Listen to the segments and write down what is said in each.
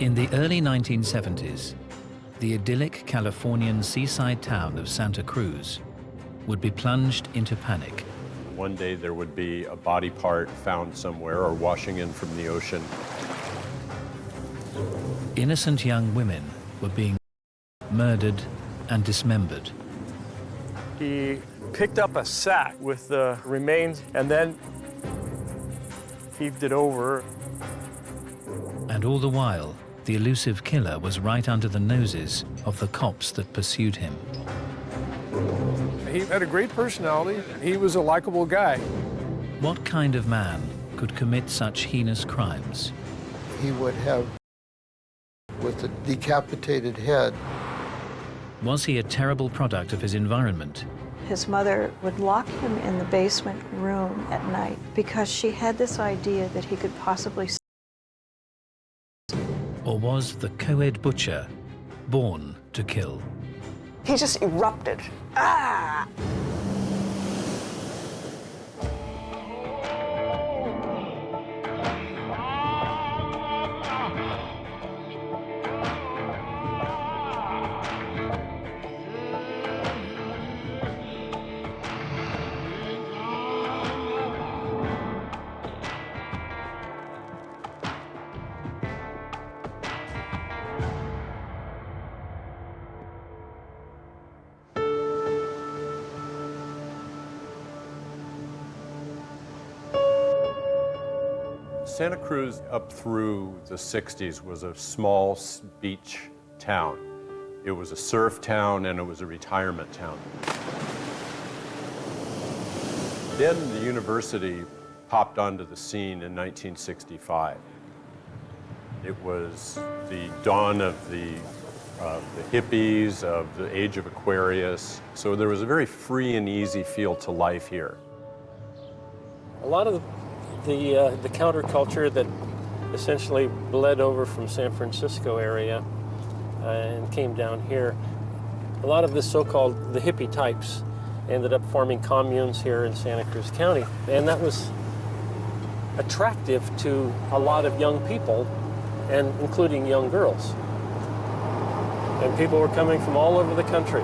In the early 1970s, the idyllic Californian seaside town of Santa Cruz would be plunged into panic. One day there would be a body part found somewhere or washing in from the ocean. Innocent young women were being murdered and dismembered. He picked up a sack with the remains and then heaved it over. And all the while, the elusive killer was right under the noses of the cops that pursued him. He had a great personality. He was a likable guy. What kind of man could commit such heinous crimes? He would have, with a decapitated head. Was he a terrible product of his environment? His mother would lock him in the basement room at night because she had this idea that he could possibly. Or was the co-ed butcher born to kill? He just erupted. Ah! Santa Cruz up through the 60s was a small beach town. It was a surf town and it was a retirement town. Then the university popped onto the scene in 1965. It was the dawn of the hippies, of the age of Aquarius. So there was a very free and easy feel to life here. A lot of the counterculture that essentially bled over from San Francisco area and came down here, a lot of the so-called the hippie types ended up forming communes here in Santa Cruz County. And that was attractive to a lot of young people, and including young girls. And people were coming from all over the country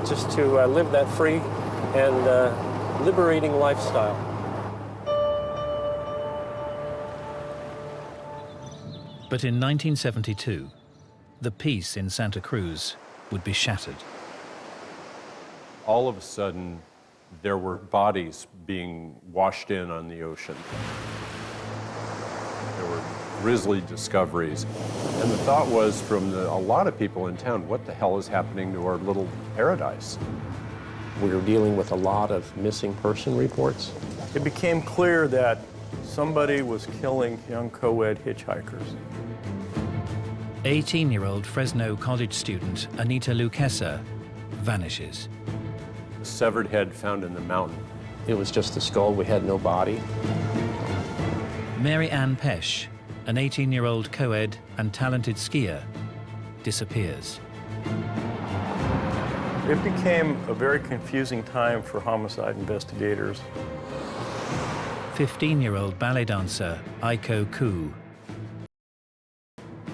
just to live that free and liberating lifestyle. But in 1972, the peace in Santa Cruz would be shattered. All of a sudden, there were bodies being washed in on the ocean. There were grisly discoveries. And the thought was from a lot of people in town, what the hell is happening to our little paradise? We were dealing with a lot of missing person reports. It became clear that somebody was killing young co-ed hitchhikers. 18-year-old Fresno college student Anita Luquesa vanishes. A severed head found in the mountain. It was just a skull, we had no body. Mary Ann Pesh, an 18-year-old co-ed and talented skier, disappears. It became a very confusing time for homicide investigators. 15-year-old ballet dancer Aiko Koo.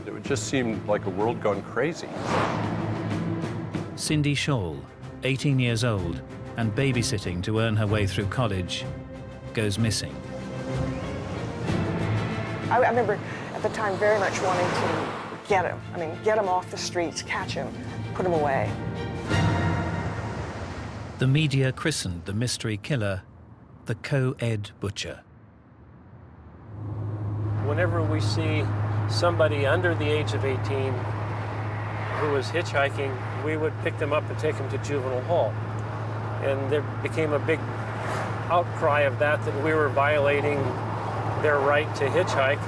It just seemed like a world gone crazy. Cindy Shawl, 18 years old and babysitting to earn her way through college, goes missing. I remember at the time very much wanting to get him. I mean, get him off the streets, catch him, put him away. The media christened the mystery killer the co-ed butcher. Whenever we see somebody under the age of 18 who was hitchhiking, we would pick them up and take them to juvenile hall. And there became a big outcry of that we were violating their right to hitchhike,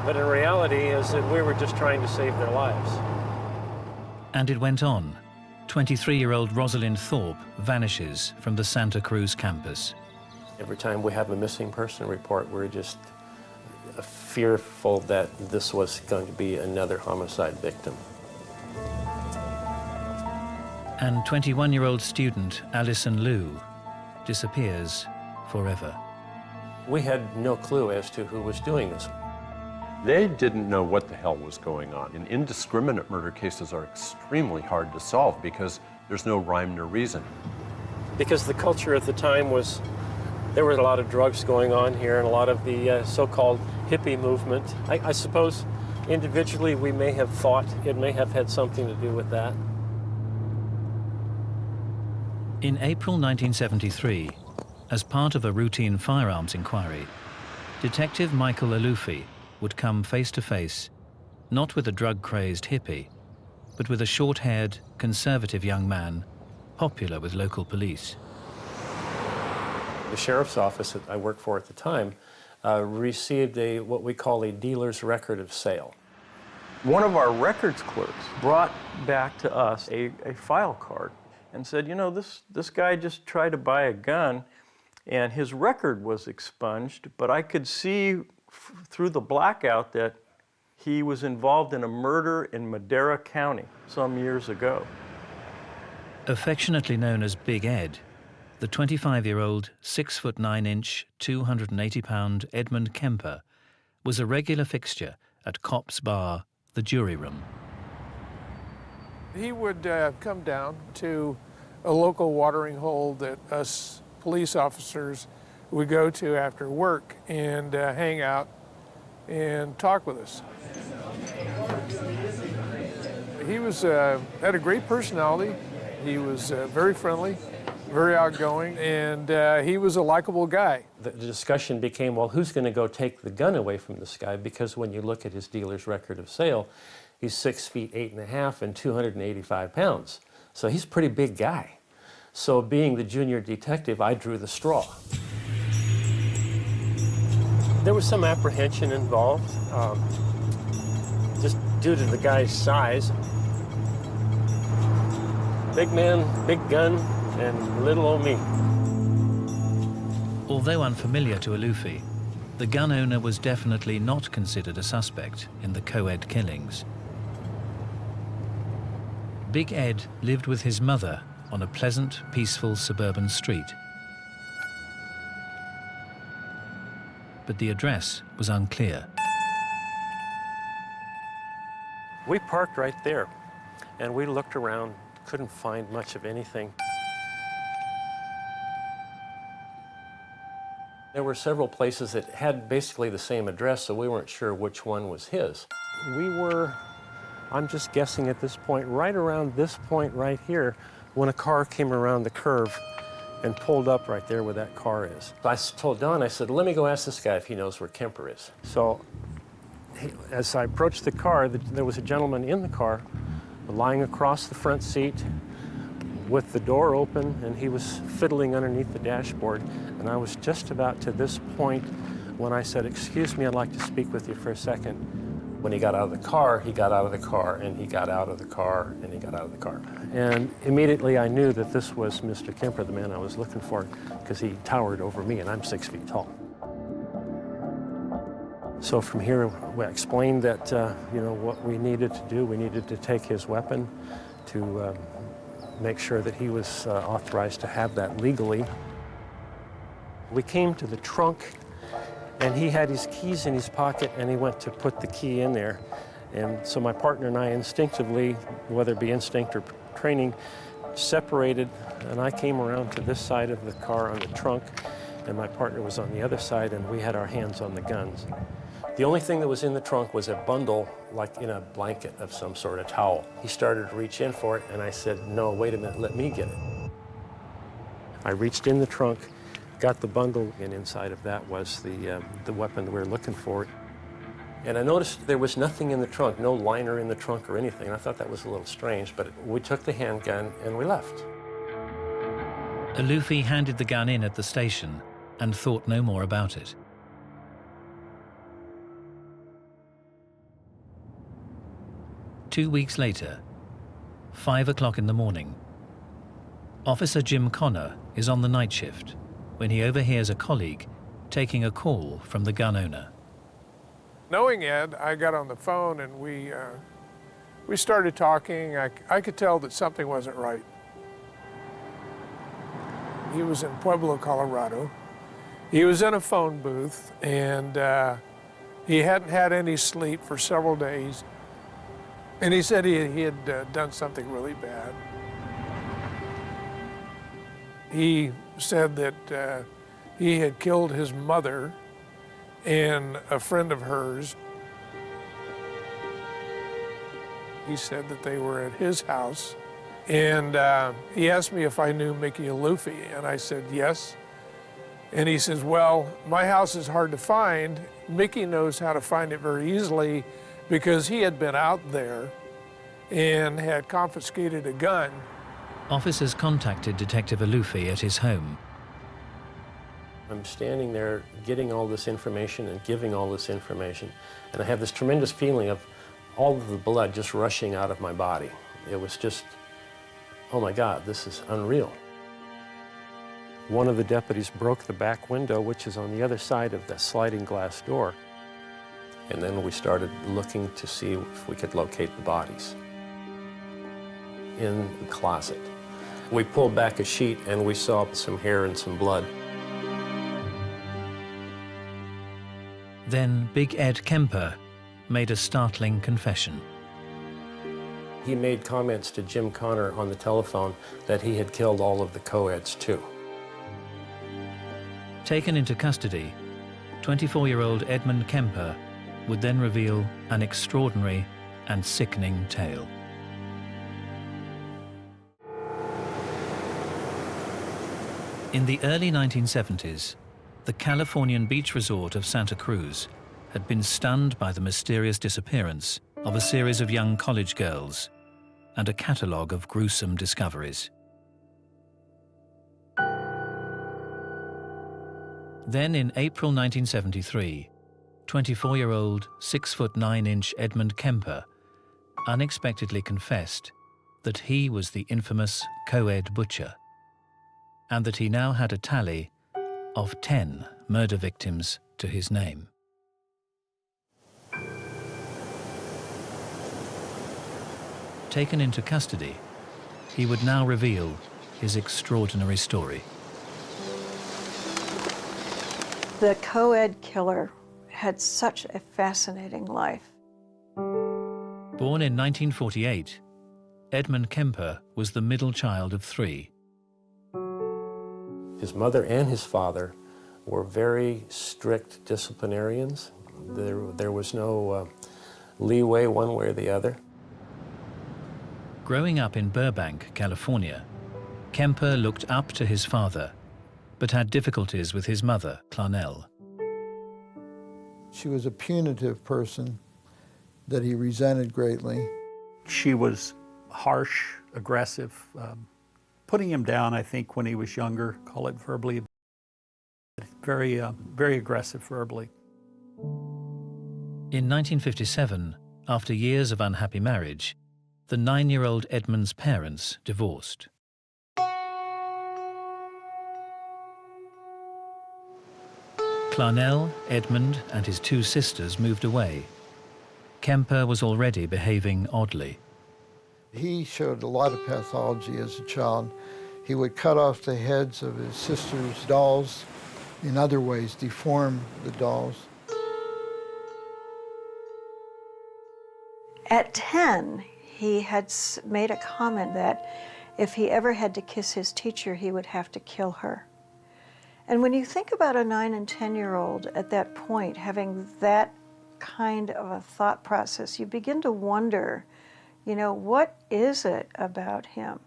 but in reality is that we were just trying to save their lives. And it went on. 23-year-old Rosalind Thorpe vanishes from the Santa Cruz campus. Every time we have a missing person report, we're just fearful that this was going to be another homicide victim. And 21-year-old student Allison Liu disappears forever. We had no clue as to who was doing this. They didn't know what the hell was going on. And indiscriminate murder cases are extremely hard to solve because there's no rhyme nor reason. Because the culture at the time was, there were a lot of drugs going on here and a lot of the so-called hippie movement. I suppose individually we may have thought it may have had something to do with that. In April 1973, as part of a routine firearms inquiry, Detective Michael Alufi would come face to face, not with a drug-crazed hippie, but with a short-haired, conservative young man, popular with local police. The sheriff's office that I worked for at the time received what we call a dealer's record of sale. One of our records clerks brought back to us a file card and said, you know, this guy just tried to buy a gun and his record was expunged, but I could see through the blackout that he was involved in a murder in Madera County some years ago. Affectionately known as Big Ed, the 25-year-old, 6'9", 280-pound Edmund Kemper was a regular fixture at Cops Bar, the Jury Room. He would come down to a local watering hole that us police officers would go to after work and hang out and talk with us. He was had a great personality. He was very friendly, very outgoing, and he was a likable guy. The discussion became, well, who's going to go take the gun away from this guy? Because when you look at his dealer's record of sale, he's 6 feet 8.5 and 285 pounds. So he's a pretty big guy. So being the junior detective, I drew the straw. There was some apprehension involved, just due to the guy's size. Big man, big gun, and little old me. Although unfamiliar to Alufi, the gun owner was definitely not considered a suspect in the co-ed killings. Big Ed lived with his mother on a pleasant, peaceful suburban street. But the address was unclear. We parked right there, and we looked around, couldn't find much of anything. There were several places that had basically the same address, so we weren't sure which one was his. We were, I'm just guessing at this point, right around this point right here, when a car came around the curve and pulled up right there where that car is. I told Don, I said, let me go ask this guy if he knows where Kemper is. So as I approached the car, there was a gentleman in the car lying across the front seat with the door open, and he was fiddling underneath the dashboard. And I was just about to this point when I said, excuse me, I'd like to speak with you for a second. When he got out of the car, he got out of the car, and he got out of the car, and he got out of the car. And immediately I knew that this was Mr. Kemper, the man I was looking for, because he towered over me, and I'm 6 feet tall. So from here, we explained that, you know, what we needed to do. We needed to take his weapon to make sure that he was authorized to have that legally. We came to the trunk, and he had his keys in his pocket, and he went to put the key in there. And so my partner and I instinctively, whether it be instinct or training, separated, and I came around to this side of the car on the trunk, and my partner was on the other side, and we had our hands on the guns. The only thing that was in the trunk was a bundle, like in a blanket of some sort, a towel. He started to reach in for it, and I said, no, wait a minute, let me get it. I reached in the trunk, got the bundle, and inside of that was the weapon that we were looking for. And I noticed there was nothing in the trunk, no liner in the trunk or anything. I thought that was a little strange, but we took the handgun and we left. Alufi handed the gun in at the station and thought no more about it. Two weeks later, 5 o'clock in the morning, Officer Jim Connor is on the night shift when he overhears a colleague taking a call from the gun owner. Knowing Ed, I got on the phone and we started talking. I could tell that something wasn't right. He was in Pueblo, Colorado. He was in a phone booth, and He hadn't had any sleep for several days, and he said he had done something really bad. He said that he had killed his mother and a friend of hers. He said that they were at his house, and he asked me if I knew Mickey Alufi, and I said yes. And he says, well, my house is hard to find. Mickey knows how to find it very easily because he had been out there and had confiscated a gun. Officers contacted Detective Alufi at his home. I'm standing there getting all this information and giving all this information, and I have this tremendous feeling of all of the blood just rushing out of my body. It was just, oh my God, this is unreal. One of the deputies broke the back window, which is on the other side of the sliding glass door. And then we started looking to see if we could locate the bodies in the closet. We pulled back a sheet and we saw some hair and some blood. Then Big Ed Kemper made a startling confession. He made comments to Jim Connor on the telephone that he had killed all of the co-eds too. Taken into custody, 24-year-old Edmund Kemper would then reveal an extraordinary and sickening tale. In the early 1970s, the Californian beach resort of Santa Cruz had been stunned by the mysterious disappearance of a series of young college girls and a catalogue of gruesome discoveries. Then in April 1973, 24-year-old, 6'9" Edmund Kemper unexpectedly confessed that he was the infamous co-ed butcher, and that he now had a tally of 10 murder victims to his name. Taken into custody, he would now reveal his extraordinary story. The co-ed killer had such a fascinating life. Born in 1948, Edmund Kemper was the middle child of 3. His mother and his father were very strict disciplinarians. There was no leeway one way or the other. Growing up in Burbank, California, Kemper looked up to his father, but had difficulties with his mother, Clarnell. She was a punitive person that he resented greatly. She was harsh, aggressive, putting him down, I think, when he was younger, call it verbally, very aggressive verbally. In 1957, after years of unhappy marriage, the 9-year-old Edmund's parents divorced. Clarnell, Edmund, and his 2 sisters moved away. Kemper was already behaving oddly. He showed a lot of pathology as a child. He would cut off the heads of his sister's dolls, in other ways deform the dolls. At 10, he had made a comment that if he ever had to kiss his teacher, he would have to kill her. And when you think about a 9 and 10-year-old at that point having that kind of a thought process, you begin to wonder, you know, what is it about him?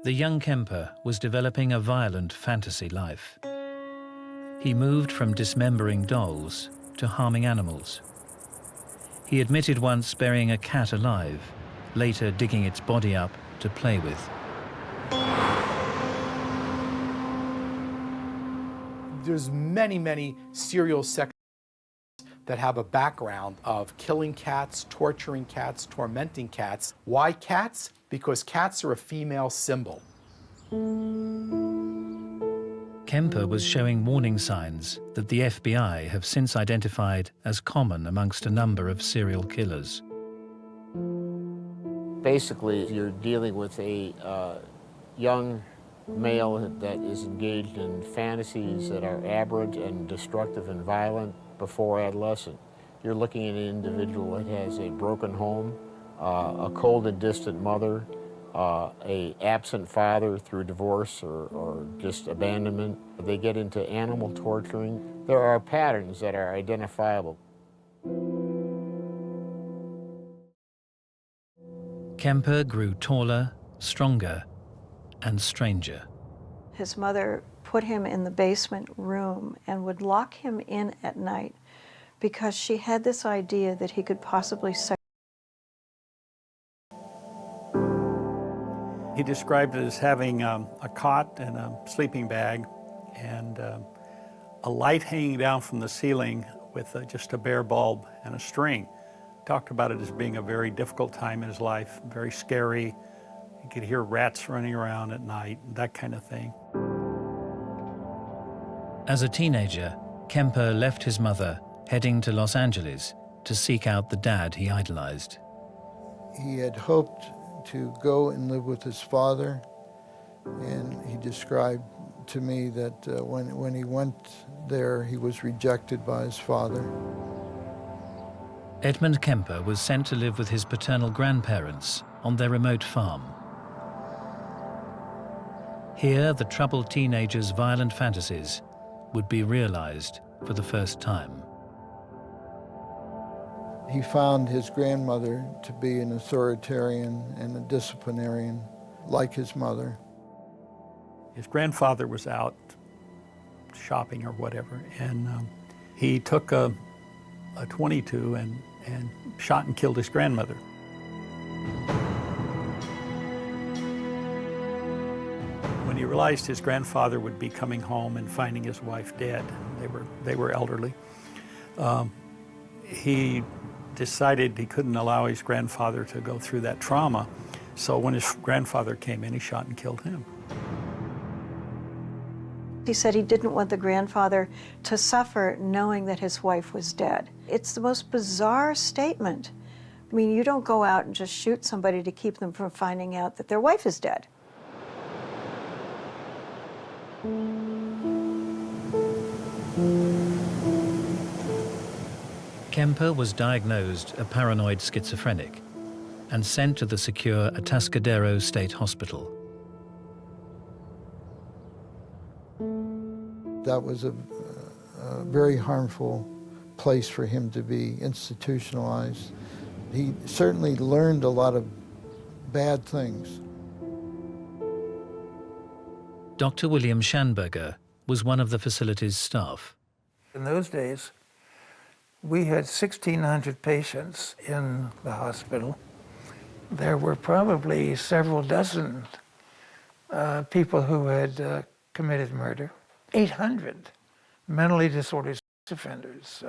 The young Kemper was developing a violent fantasy life. He moved from dismembering dolls to harming animals. He admitted once burying a cat alive, later digging its body up to play with. There's many serial sex that have a background of killing cats, torturing cats, tormenting cats. Why cats? Because cats are a female symbol. Kemper was showing warning signs that the FBI have since identified as common amongst a number of serial killers. Basically, you're dealing with a young male that is engaged in fantasies that are aberrant and destructive and violent before adolescent. You're looking at an individual that has a broken home, a cold and distant mother, a absent father through divorce or just abandonment. They get into animal torturing. There are patterns that are identifiable. Kemper grew taller, stronger, and stranger. His mother put him in the basement room and would lock him in at night because she had this idea that he could possibly He described it as having a cot and a sleeping bag and a light hanging down from the ceiling with just a bare bulb and a string. Talked about it as being a very difficult time in his life, very scary. You could hear rats running around at night, that kind of thing. As a teenager, Kemper left his mother, heading to Los Angeles to seek out the dad he idolized. He had hoped to go and live with his father, and he described to me that when he went there, he was rejected by his father. Edmund Kemper was sent to live with his paternal grandparents on their remote farm. Here, the troubled teenager's violent fantasies would be realized for the first time. He found his grandmother to be an authoritarian and a disciplinarian, like his mother. His grandfather was out shopping or whatever, and he took a .22 and shot and killed his grandmother. When he realized his grandfather would be coming home and finding his wife dead, they were elderly, he decided he couldn't allow his grandfather to go through that trauma. So when his grandfather came in, he shot and killed him. He said he didn't want the grandfather to suffer knowing that his wife was dead. It's the most bizarre statement. I mean, you don't go out and just shoot somebody to keep them from finding out that their wife is dead. Kemper was diagnosed a paranoid schizophrenic and sent to the secure Atascadero State Hospital. That was a very harmful place for him to be institutionalized. He certainly learned a lot of bad things. Dr. William Schanberger was one of the facility's staff. In those days, we had 1,600 patients in the hospital. There were probably several dozen people who had committed murder. 800 mentally disordered offenders.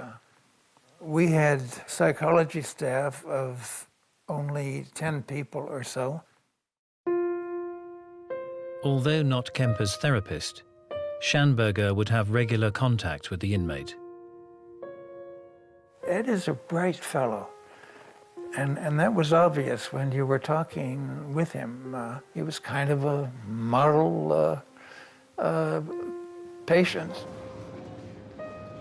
We had psychology staff of only 10 people or so. Although not Kemper's therapist, Schanberger would have regular contact with the inmate. Ed is a bright fellow, and that was obvious when you were talking with him. He was kind of a model patient.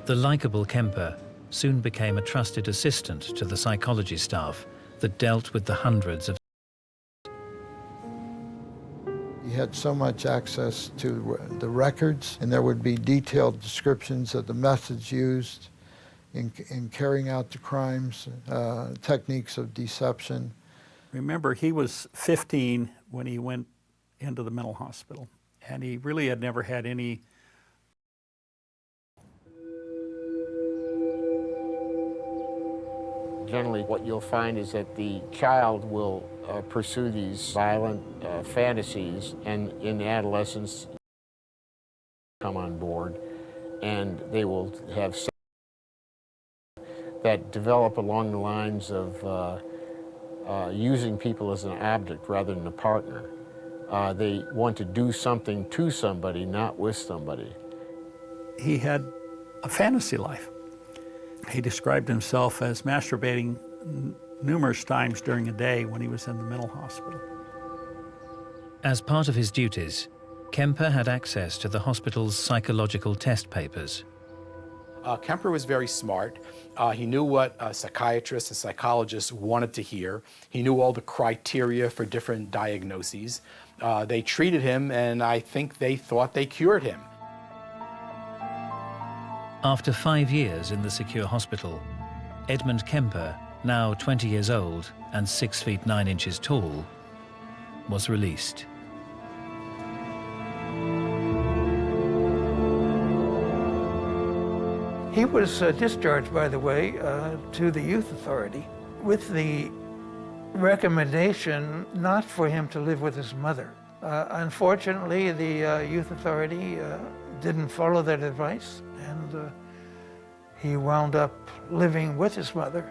The likable Kemper soon became a trusted assistant to the psychology staff that dealt with the hundreds of. He had so much access to the records, and there would be detailed descriptions of the methods used in carrying out the crimes, techniques of deception. Remember, he was 15 when he went into the mental hospital, and he really had never had any. Generally, what you'll find is that the child will pursue these violent fantasies, and in adolescence come on board, and they will have that develop along the lines of using people as an object rather than a partner. They want to do something to somebody, not with somebody. He had a fantasy life. He described himself as masturbating numerous times during a day when he was in the mental hospital. As part of his duties, Kemper had access to the hospital's psychological test papers. Kemper was very smart. He knew what a psychiatrist and psychologist wanted to hear. He knew all the criteria for different diagnoses. They treated him, and I think they thought they cured him. After 5 years in the secure hospital, Edmund Kemper, now 20 years old and 6 feet 9 inches tall, was released. He was discharged, by the way, to the youth authority with the recommendation not for him to live with his mother. Unfortunately, the youth authority didn't follow that advice, and he wound up living with his mother.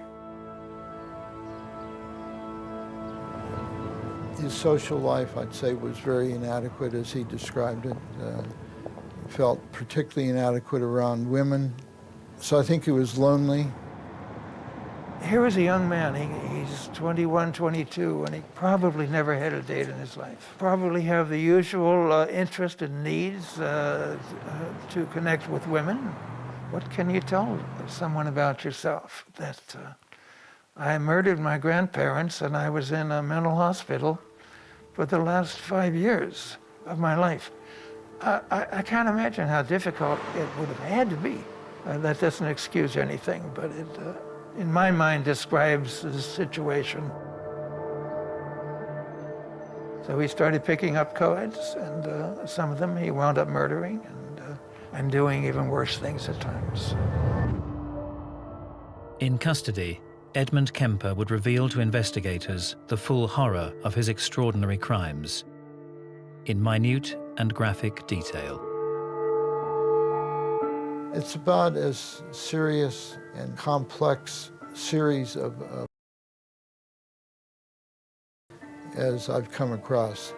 His social life, I'd say, was very inadequate as he described it. He felt particularly inadequate around women. So I think he was lonely. Here was a young man, he's 21, 22, and he probably never had a date in his life. Probably have the usual interest and needs to connect with women. What can you tell someone about yourself? That I murdered my grandparents and I was in a mental hospital for the last 5 years of my life. I can't imagine how difficult it would have had to be. That doesn't excuse anything, but it, in my mind, describes the situation. So he started picking up co-eds, and some of them he wound up murdering and doing even worse things at times. In custody, Edmund Kemper would reveal to investigators the full horror of his extraordinary crimes, in minute and graphic detail. It's about as serious and complex series of as I've come across.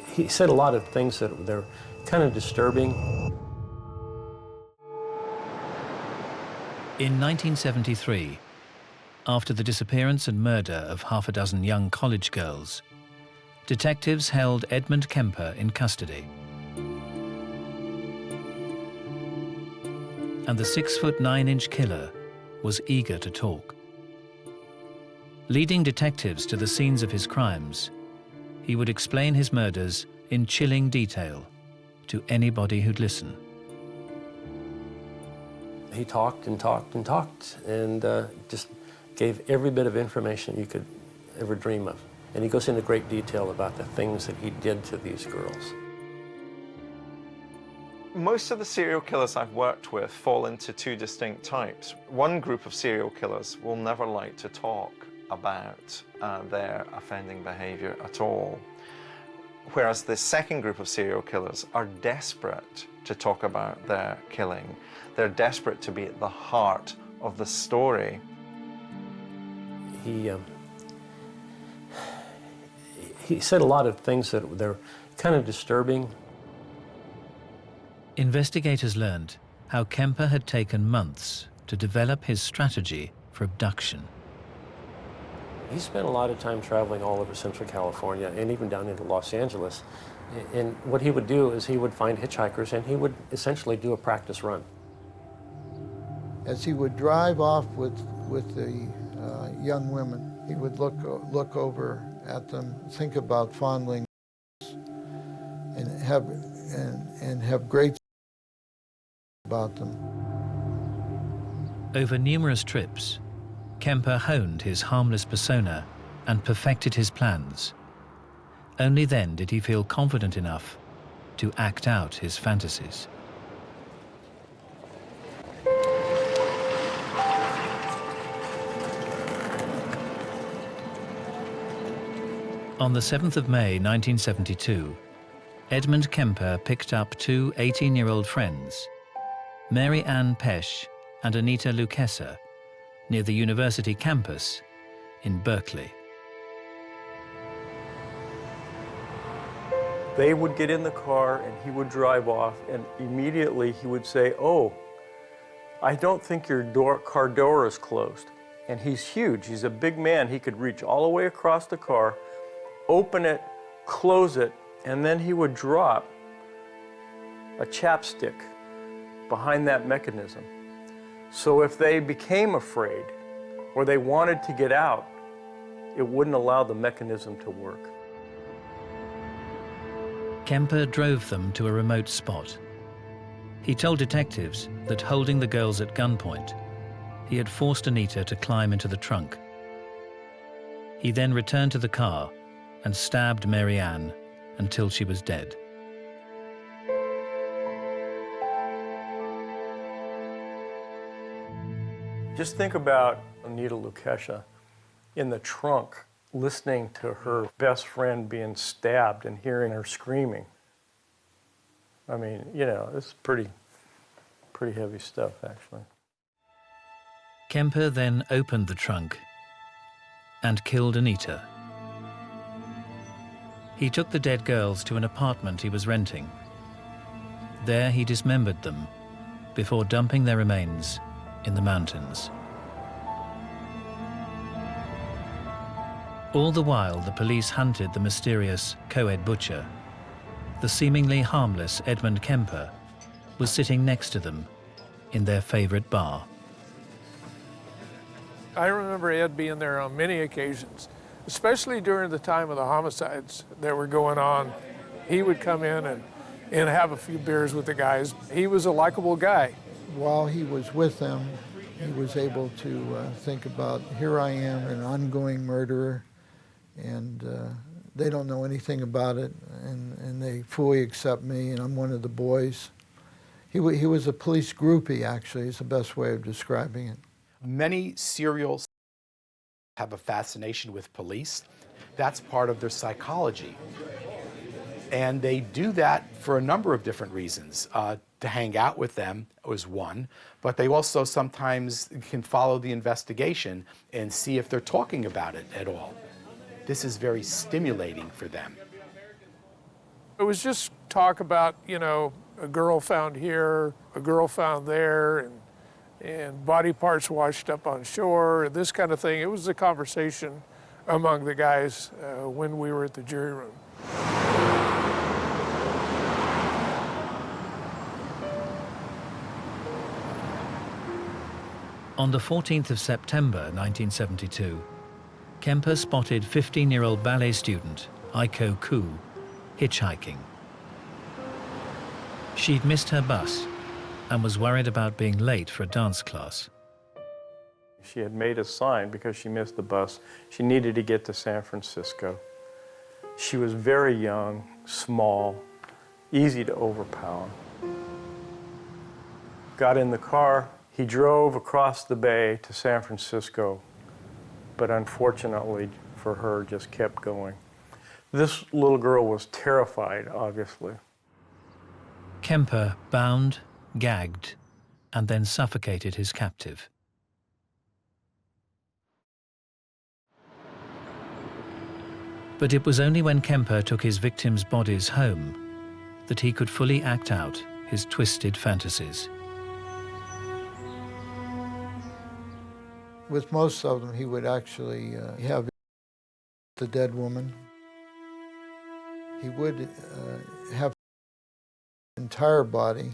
He said a lot of things that they're kind of disturbing. In 1973, after the disappearance and murder of half a dozen young college girls, detectives held Edmund Kemper in custody. And the 6 foot 9 inch killer was eager to talk. Leading detectives to the scenes of his crimes, he would explain his murders in chilling detail to anybody who'd listen. He talked and talked and talked, and just gave every bit of information you could ever dream of. And he goes into great detail about the things that he did to these girls. Most of the serial killers I've worked with fall into two distinct types. One group of serial killers will never like to talk about their offending behavior at all. Whereas the second group of serial killers are desperate to talk about their killing. They're desperate to be at the heart of the story. He said a lot of things that they're kind of disturbing. Investigators learned how Kemper had taken months to develop his strategy for abduction. He spent a lot of time traveling all over Central California and even down into Los Angeles. And what he would do is he would find hitchhikers and he would essentially do a practice run. As he would drive off with the young women, he would look over at them, think about fondling, and have great about them. Over numerous trips, Kemper honed his harmless persona and perfected his plans. Only then did he feel confident enough to act out his fantasies. On the 7th of May, 1972, Edmund Kemper picked up two 18-year-old friends, Mary Ann Pesch and Anita Luchesa, near the university campus in Berkeley. They would get in the car and he would drive off, and immediately he would say, "Oh, I don't think your car door is closed." And he's huge, he's a big man. He could reach all the way across the car, open it, close it, and then he would drop a chapstick behind that mechanism. So if they became afraid or they wanted to get out, it wouldn't allow the mechanism to work. Kemper drove them to a remote spot. He told detectives that, holding the girls at gunpoint, he had forced Anita to climb into the trunk. He then returned to the car and stabbed Mary Ann until she was dead. Just think about Anita Lukesha in the trunk, listening to her best friend being stabbed and hearing her screaming. I mean, you know, it's pretty heavy stuff, actually. Kemper then opened the trunk and killed Anita. He took the dead girls to an apartment he was renting. There he dismembered them before dumping their remains in the mountains. All the while, the police hunted the mysterious co-ed butcher. The seemingly harmless Edmund Kemper was sitting next to them in their favorite bar. I remember Ed being there on many occasions, especially during the time of the homicides that were going on. He would come in and have a few beers with the guys. He was a likable guy. While he was with them, he was able to think about, here I am, an ongoing murderer, and they don't know anything about it, and they fully accept me, and I'm one of the boys. He was a police groupie, actually, is the best way of describing it. Many serial have a fascination with police. That's part of their psychology. And they do that for a number of different reasons. To hang out with them was one, but they also sometimes can follow the investigation and see if they're talking about it at all. This is very stimulating for them. It was just talk about, you know, a girl found here, a girl found there, and body parts washed up on shore, this kind of thing. It was a conversation among the guys when we were at the jury room. On the 14th of September 1972, Kemper spotted 15-year-old ballet student Aiko Koo hitchhiking. She'd missed her bus and was worried about being late for a dance class. She had made a sign because she missed the bus. She needed to get to San Francisco. She was very young, small, easy to overpower. Got in the car. He drove across the bay to San Francisco, but unfortunately for her, just kept going. This little girl was terrified, obviously. Kemper bound, gagged, and then suffocated his captive. But it was only when Kemper took his victims' bodies home that he could fully act out his twisted fantasies. With most of them, he would actually have the dead woman. He would have the entire body,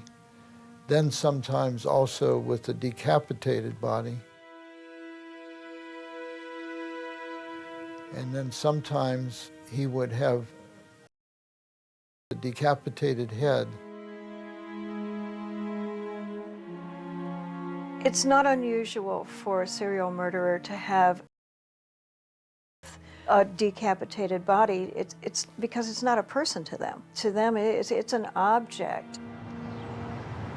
then sometimes also with the decapitated body. And then sometimes he would have the decapitated head. It's not unusual for a serial murderer to have a decapitated body. It's because it's not a person to them. To them, it's an object.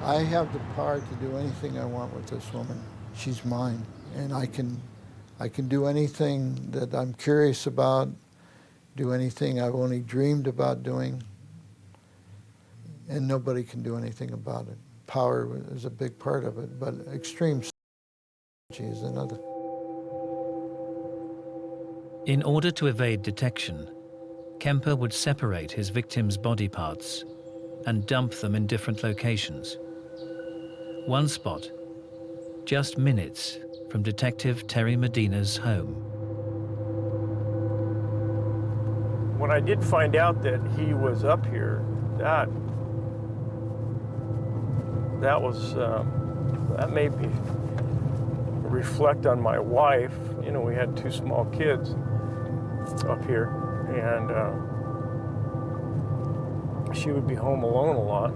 I have the power to do anything I want with this woman. She's mine, and I can do anything that I'm curious about, do anything I've only dreamed about doing, and nobody can do anything about it. Power is a big part of it, but extreme is another. In order to evade detection, Kemper would separate his victims' body parts and dump them in different locations. One spot, just minutes from Detective Terry Medina's home. When I did find out that he was up here, that made me reflect on my wife. You know, we had 2 small kids up here, and she would be home alone a lot.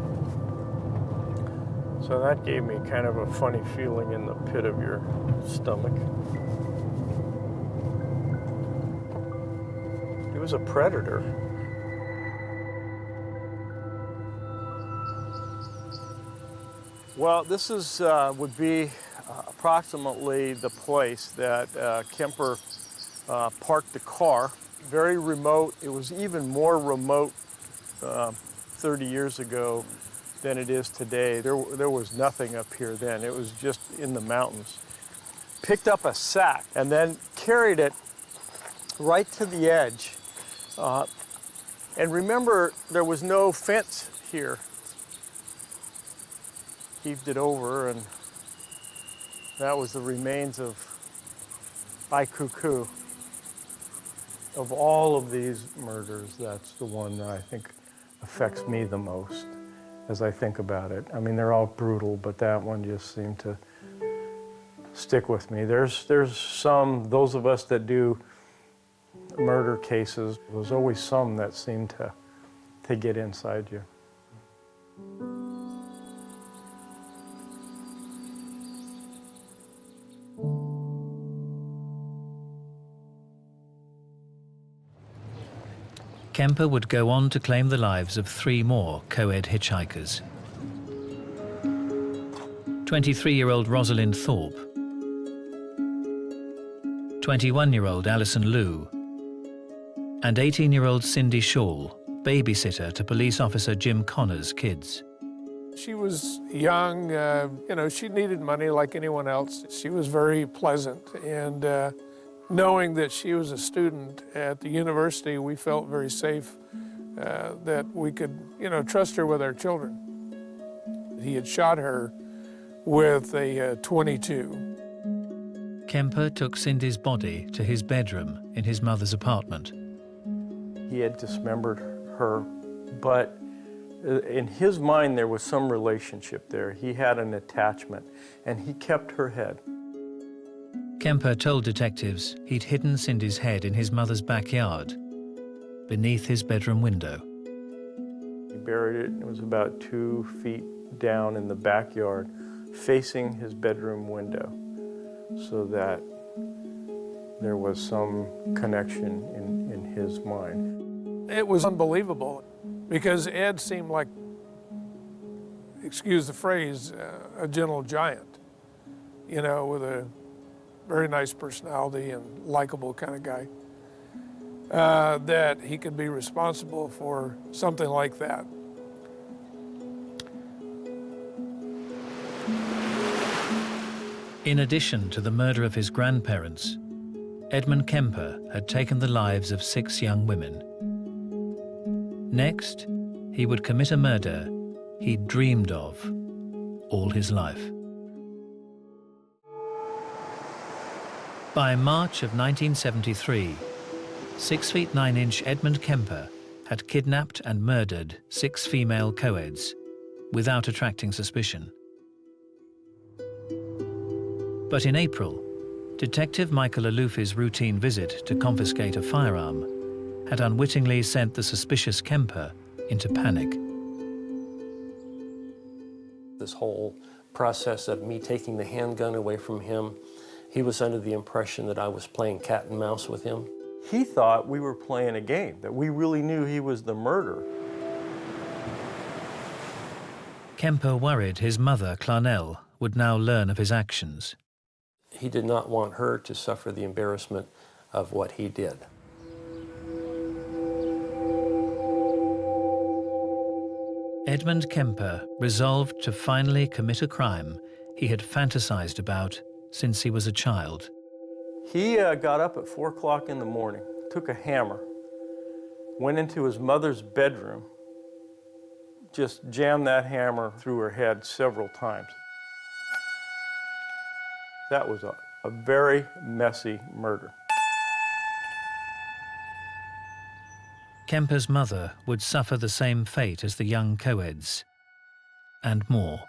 So that gave me kind of a funny feeling in the pit of your stomach. He was a predator. Well, this is would be approximately the place that Kemper parked the car. Very remote. It was even more remote 30 years ago than it is today. There was nothing up here then. It was just in the mountains. Picked up a sack and then carried it right to the edge. And remember, there was no fence here. Heaved it over, and that was the remains of Cuckoo. Of all of these murders, that's the one that I think affects me the most as I think about it. I mean, they're all brutal, but that one just seemed to stick with me. There's some, those of us that do murder cases, there's always some that seem to get inside you. Kemper would go on to claim the lives of 3 more co-ed hitchhikers. 23-year-old Rosalind Thorpe, 21-year-old Alison Liu, and 18-year-old Cindy Shaw, babysitter to police officer Jim Connor's kids. She was young, you know, she needed money like anyone else. She was very pleasant, and knowing that she was a student at the university, we felt very safe that we could, you know, trust her with our children. He had shot her with a .22. Kemper took Cindy's body to his bedroom in his mother's apartment. He had dismembered her, but in his mind there was some relationship there. He had an attachment, and he kept her head. Kemper told detectives he'd hidden Cindy's head in his mother's backyard, beneath his bedroom window. He buried it. It was about 2 feet down in the backyard, facing his bedroom window, so that there was some connection in his mind. It was unbelievable, because Ed seemed like, excuse the phrase, a gentle giant, you know, with a very nice personality and likable kind of guy, that he could be responsible for something like that. In addition to the murder of his grandparents, Edmund Kemper had taken the lives of 6 young women. Next, he would commit a murder he'd dreamed of all his life. By March of 1973, 6 feet 9 inch Edmund Kemper had kidnapped and murdered 6 female co-eds without attracting suspicion. But in April, Detective Michael Aluffi's routine visit to confiscate a firearm had unwittingly sent the suspicious Kemper into panic. This whole process of me taking the handgun away from him, he was under the impression that I was playing cat and mouse with him. He thought we were playing a game, that we really knew he was the murderer. Kemper worried his mother, Clarnell, would now learn of his actions. He did not want her to suffer the embarrassment of what he did. Edmund Kemper resolved to finally commit a crime he had fantasized about since he was a child. He got up at 4 o'clock in the morning, took a hammer, went into his mother's bedroom, just jammed that hammer through her head several times. That was a very messy murder. Kemper's mother would suffer the same fate as the young co-eds, and more.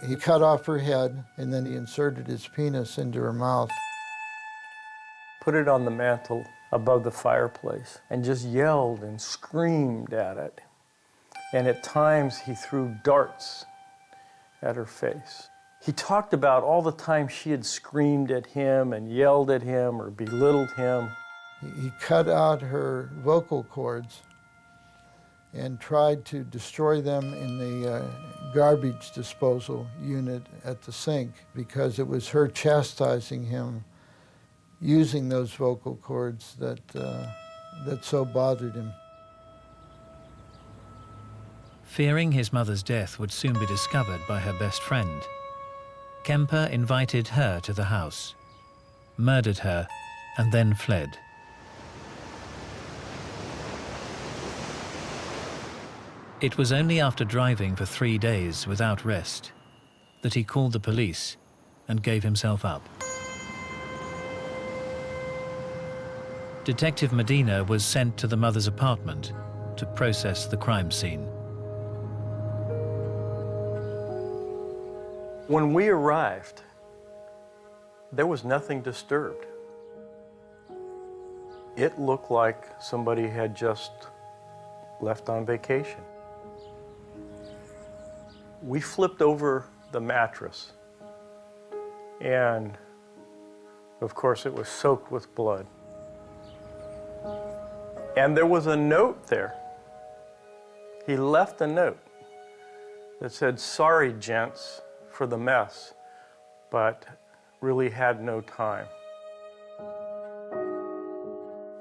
He cut off her head, and then he inserted his penis into her mouth. Put it on the mantle above the fireplace and just yelled and screamed at it. And at times he threw darts at her face. He talked about all the time she had screamed at him and yelled at him or belittled him. He cut out her vocal cords and tried to destroy them in the garbage disposal unit at the sink because it was her chastising him using those vocal cords that so bothered him. Fearing his mother's death would soon be discovered by her best friend, Kemper invited her to the house, murdered her, and then fled. It was only after driving for 3 days without rest that he called the police and gave himself up. Detective Medina was sent to the mother's apartment to process the crime scene. When we arrived, there was nothing disturbed. It looked like somebody had just left on vacation. We flipped over the mattress, and of course it was soaked with blood. And there was a note there. He left a note that said, "Sorry, gents, for the mess, but really had no time."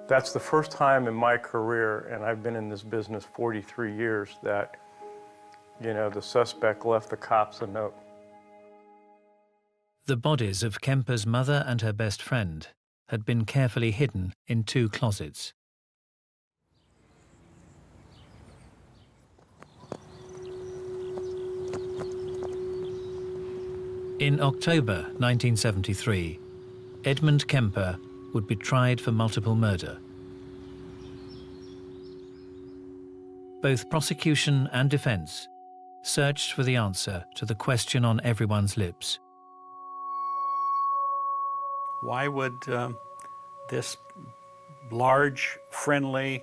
That's the first time in my career, and I've been in this business 43 years, that, you know, the suspect left the cops a note. The bodies of Kemper's mother and her best friend had been carefully hidden in 2 closets. In October 1973, Edmund Kemper would be tried for multiple murder. Both prosecution and defense searched for the answer to the question on everyone's lips. Why would this large, friendly,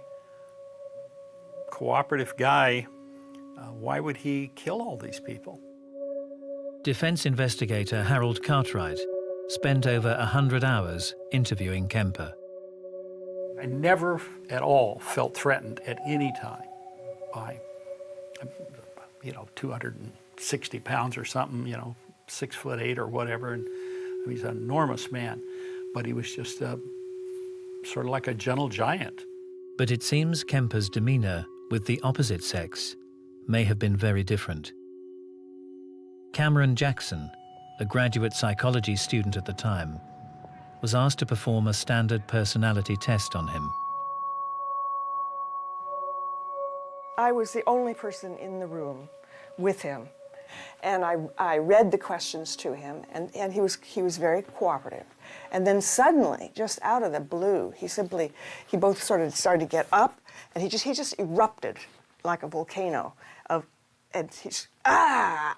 cooperative guy, why would he kill all these people? Defense investigator Harold Cartwright spent over 100 hours interviewing Kemper. I never at all felt threatened at any time by, 260 pounds or something, 6'8" or whatever. And he's an enormous man, but he was just sort of like a gentle giant. But it seems Kemper's demeanor with the opposite sex may have been very different. Cameron Jackson, a graduate psychology student at the time, was asked to perform a standard personality test on him. I was the only person in the room with him, and I read the questions to him, and he was very cooperative. And then suddenly, just out of the blue, he both sort of started to get up, and he just erupted like a volcano and he's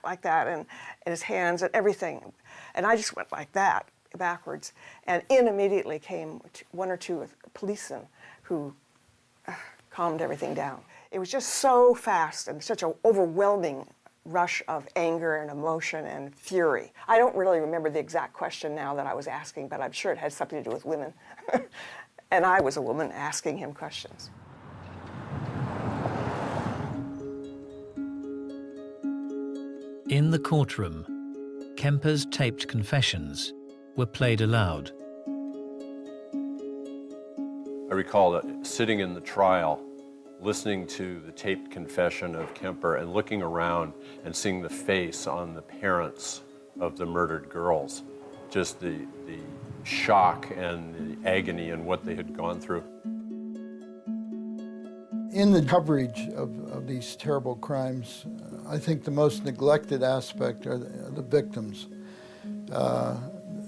like that, and his hands and everything, and I just went like that backwards, and in immediately came 1 or 2 policemen who calmed everything down. It was just so fast and such an overwhelming rush of anger and emotion and fury. I don't really remember the exact question now that I was asking, but I'm sure it had something to do with women. And I was a woman asking him questions. In the courtroom, Kemper's taped confessions were played aloud. I recall that sitting in the trial, listening to the taped confession of Kemper and looking around and seeing the face on the parents of the murdered girls, just the shock and the agony and what they had gone through. In the coverage of these terrible crimes, I think the most neglected aspect are the victims.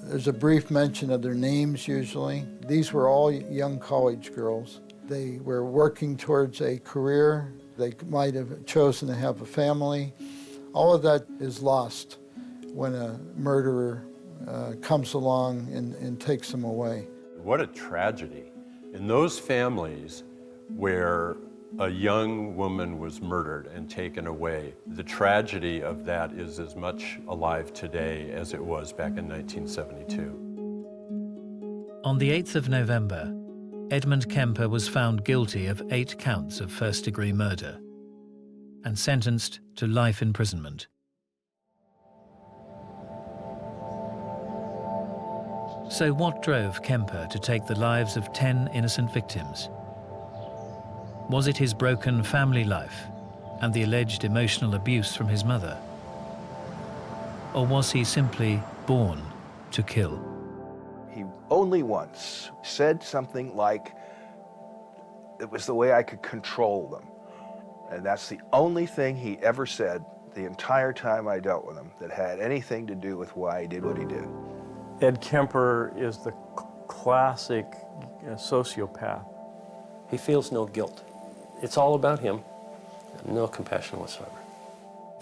There's a brief mention of their names usually. These were all young college girls. They were working towards a career. They might have chosen to have a family. All of that is lost when a murderer comes along and takes them away. What a tragedy. In those families where a young woman was murdered and taken away, the tragedy of that is as much alive today as it was back in 1972. On the 8th of November, Edmund Kemper was found guilty of 8 counts of first-degree murder and sentenced to life imprisonment. So what drove Kemper to take the lives of 10 innocent victims? Was it his broken family life and the alleged emotional abuse from his mother? Or was he simply born to kill? He only once said something like, it was the way I could control them. And that's the only thing he ever said the entire time I dealt with him that had anything to do with why he did what he did. Ed Kemper is the classic sociopath. He feels no guilt. It's all about him, no compassion whatsoever.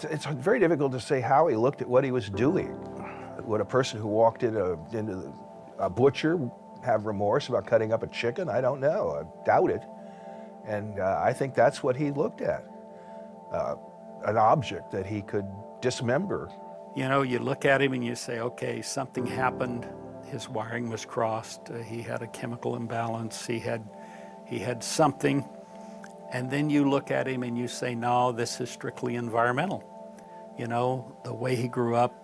It's very difficult to say how he looked at what he was doing. Would a person who walked into a butcher have remorse about cutting up a chicken? I don't know. I doubt it. And I think that's what he looked at, an object that he could dismember. You know, you look at him and you say, okay, something happened. His wiring was crossed. He had a chemical imbalance. He had something. And then you look at him and you say, no, this is strictly environmental. You know, the way he grew up,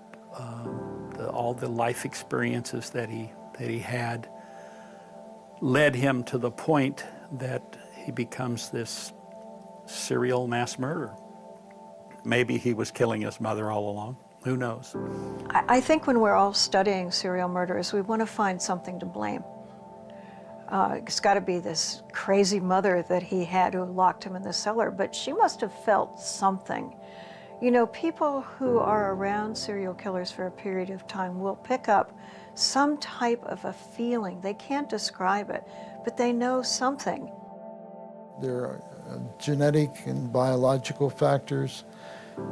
all the life experiences that he had led him to the point that he becomes this serial mass murderer. Maybe he was killing his mother all along. Who knows? I think when we're all studying serial murderers, we want to find something to blame. It's got to be this crazy mother that he had who locked him in the cellar, but she must have felt something. You know, people who are around serial killers for a period of time will pick up some type of a feeling. They can't describe it, but they know something. There are genetic and biological factors,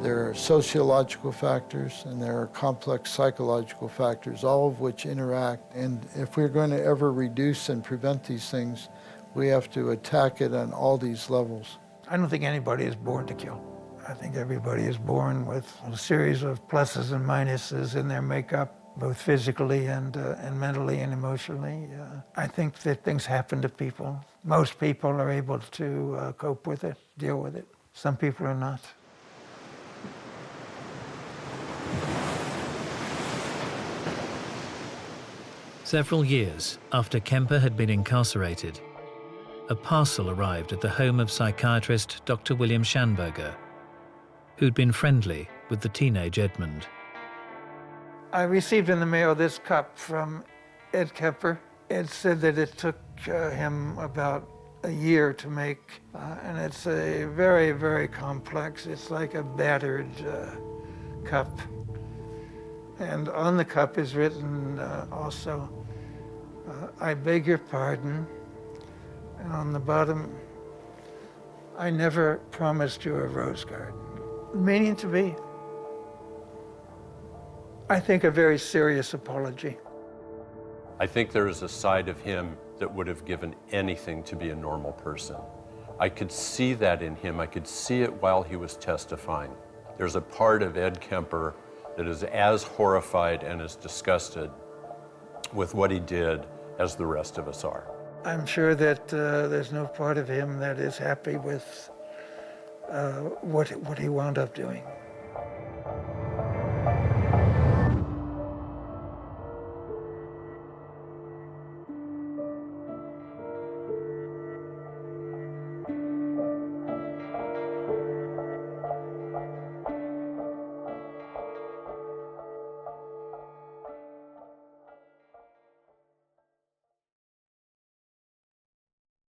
there are sociological factors, and there are complex psychological factors, all of which interact. And if we're going to ever reduce and prevent these things, we have to attack it on all these levels. I don't think anybody is born to kill. I think everybody is born with a series of pluses and minuses in their makeup, both physically and mentally and emotionally. I think that things happen to people. Most people are able to cope with it, deal with it. Some people are not. Several years after Kemper had been incarcerated, a parcel arrived at the home of psychiatrist Dr. William Schanberger, who'd been friendly with the teenage Edmund. I received in the mail this cup from Ed Kemper. It said that it took him about a year to make, and it's a very, very complex, it's like a battered cup. And on the cup is written also, I beg your pardon. And on the bottom, I never promised you a rose garden. Meaning to be, I think, a very serious apology. I think there is a side of him that would have given anything to be a normal person. I could see that in him. I could see it while he was testifying. There's a part of Ed Kemper that is as horrified and as disgusted with what he did as the rest of us are. I'm sure that there's no part of him that is happy with what he wound up doing.